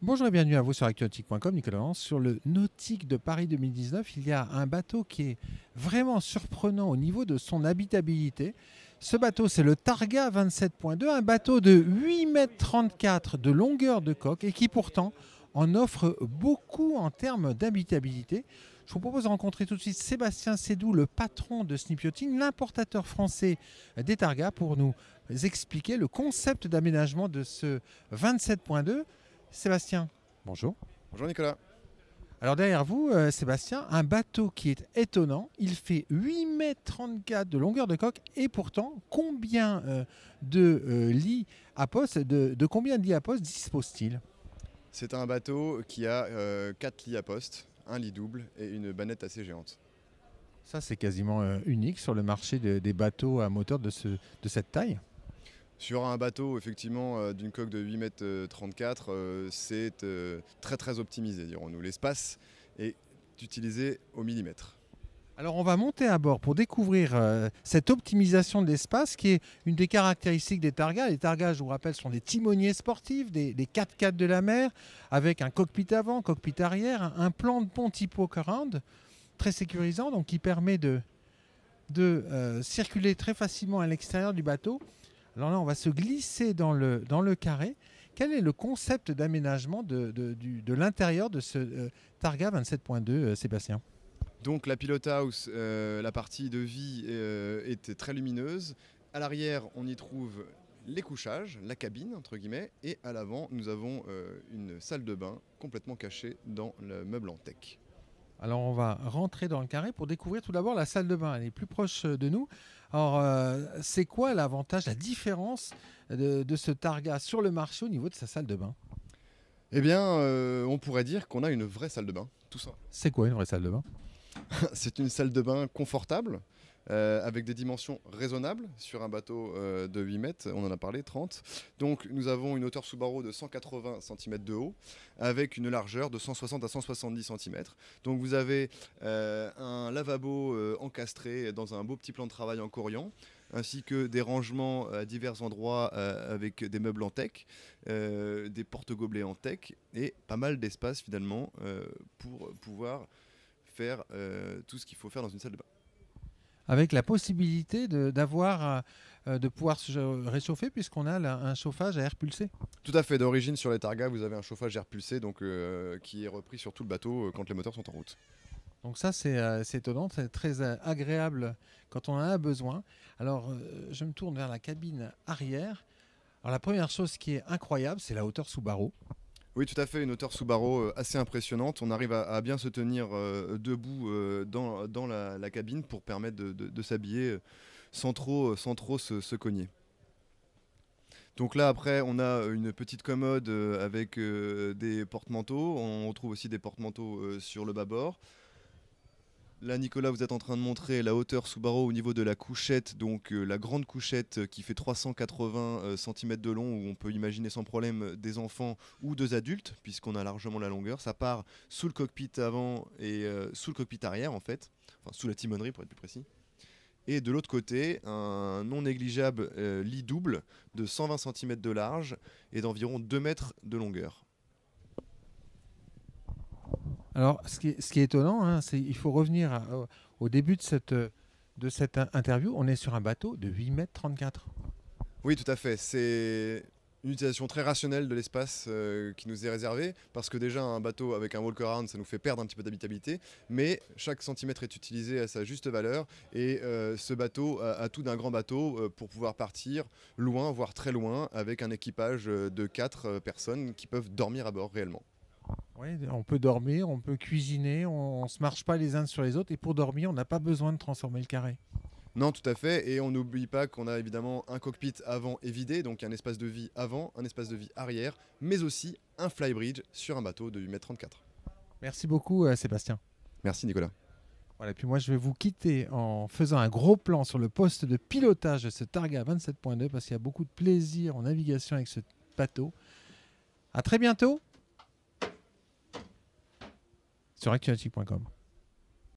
Bonjour et bienvenue à vous sur actualtique.com, Nicolas Lance. Sur le Nautique de Paris 2019, il y a un bateau qui est vraiment surprenant au niveau de son habitabilité. Ce bateau, c'est le Targa 27.2, un bateau de 8,34 m de longueur de coque et qui pourtant en offre beaucoup en termes d'habitabilité. Je vous propose de rencontrer tout de suite Sébastien Sédou, le patron de Snip Yachting, l'importateur français des Targas, pour nous expliquer le concept d'aménagement de ce 27.2. Sébastien, bonjour. Bonjour Nicolas. Alors derrière vous, Sébastien, un bateau qui est étonnant. Il fait 8,34 m de longueur de coque et pourtant, combien de lits à poste, de combien de lits à poste dispose-t-il? C'est un bateau qui a 4 lits à poste, un lit double et une bannette assez géante. Ça, c'est quasiment unique sur le marché des bateaux à moteur de cette taille. Sur un bateau effectivement d'une coque de 8,34 m, c'est très optimisé, dirons-nous. L'espace est utilisé au millimètre. Alors on va monter à bord pour découvrir cette optimisation de l'espace qui est une des caractéristiques des Targas. Les Targas, je vous rappelle, sont des timoniers sportifs, des 4x4 de la mer, avec un cockpit avant, cockpit arrière, un plan de pont type walk-around, très sécurisant, donc qui permet de circuler très facilement à l'extérieur du bateau. Alors là, on va se glisser dans le carré. Quel est le concept d'aménagement de l'intérieur de ce Targa 27.2, Sébastien? Donc la pilot house, la partie de vie est très lumineuse. À l'arrière, on y trouve les couchages, la cabine entre guillemets, et à l'avant, nous avons une salle de bain complètement cachée dans le meuble en teck. Alors on va rentrer dans le carré pour découvrir tout d'abord la salle de bain. Elle est plus proche de nous. Alors c'est quoi l'avantage, la différence de ce Targa sur le marché au niveau de sa salle de bain? Eh bien, on pourrait dire qu'on a une vraie salle de bain, tout ça. C'est quoi une vraie salle de bain? C'est une salle de bain confortable, avec des dimensions raisonnables sur un bateau de 8 mètres, on en a parlé, 30. Donc nous avons une hauteur sous barreau de 180 cm de haut, avec une largeur de 160 à 170 cm. Donc vous avez un lavabo encastré dans un beau petit plan de travail en corian, ainsi que des rangements à divers endroits avec des meubles en teck, des porte-gobelets en teck, et pas mal d'espace finalement pour pouvoir faire tout ce qu'il faut faire dans une salle de bain. Avec la possibilité de pouvoir se réchauffer puisqu'on a un chauffage à air pulsé. Tout à fait, d'origine sur les Targas, vous avez un chauffage air pulsé donc, qui est repris sur tout le bateau quand les moteurs sont en route. Donc ça, c'est étonnant, c'est très agréable quand on en a besoin. Alors, je me tourne vers la cabine arrière. Alors, la première chose qui est incroyable, c'est la hauteur sous barreau. Oui, tout à fait, une hauteur sous barreau assez impressionnante. On arrive à bien se tenir debout dans la cabine pour permettre de s'habiller sans trop se cogner. Donc là, après, on a une petite commode avec des porte-manteaux. On retrouve aussi des porte-manteaux sur le bâbord. Là, Nicolas, vous êtes en train de montrer la hauteur sous barreau au niveau de la couchette, donc la grande couchette qui fait 380 cm de long, où on peut imaginer sans problème des enfants ou deux adultes, puisqu'on a largement la longueur. Ça part sous le cockpit avant et sous le cockpit arrière, en fait, enfin sous la timonerie pour être plus précis. Et de l'autre côté, un non négligeable lit double de 120 cm de large et d'environ 2 mètres de longueur. Alors, ce qui est étonnant, hein, c'est qu'il faut revenir au début de cette interview. On est sur un bateau de 8,34 m. Oui, tout à fait. C'est une utilisation très rationnelle de l'espace qui nous est réservé, parce que déjà un bateau avec un walk-around, ça nous fait perdre un petit peu d'habitabilité, mais chaque centimètre est utilisé à sa juste valeur, et ce bateau a tout d'un grand bateau pour pouvoir partir loin, voire très loin, avec un équipage de 4 personnes qui peuvent dormir à bord réellement. Oui, on peut dormir, on peut cuisiner, on ne se marche pas les uns sur les autres. Et pour dormir, on n'a pas besoin de transformer le carré. Non, tout à fait, et on n'oublie pas qu'on a évidemment un cockpit avant et vidé, donc un espace de vie avant, un espace de vie arrière, mais aussi un flybridge sur un bateau de 8,34 m. Merci beaucoup, Sébastien. Merci Nicolas. Voilà, et puis moi, je vais vous quitter en faisant un gros plan sur le poste de pilotage de ce Targa 27.2 parce qu'il y a beaucoup de plaisir en navigation avec ce bateau. À très bientôt sur actuality.com.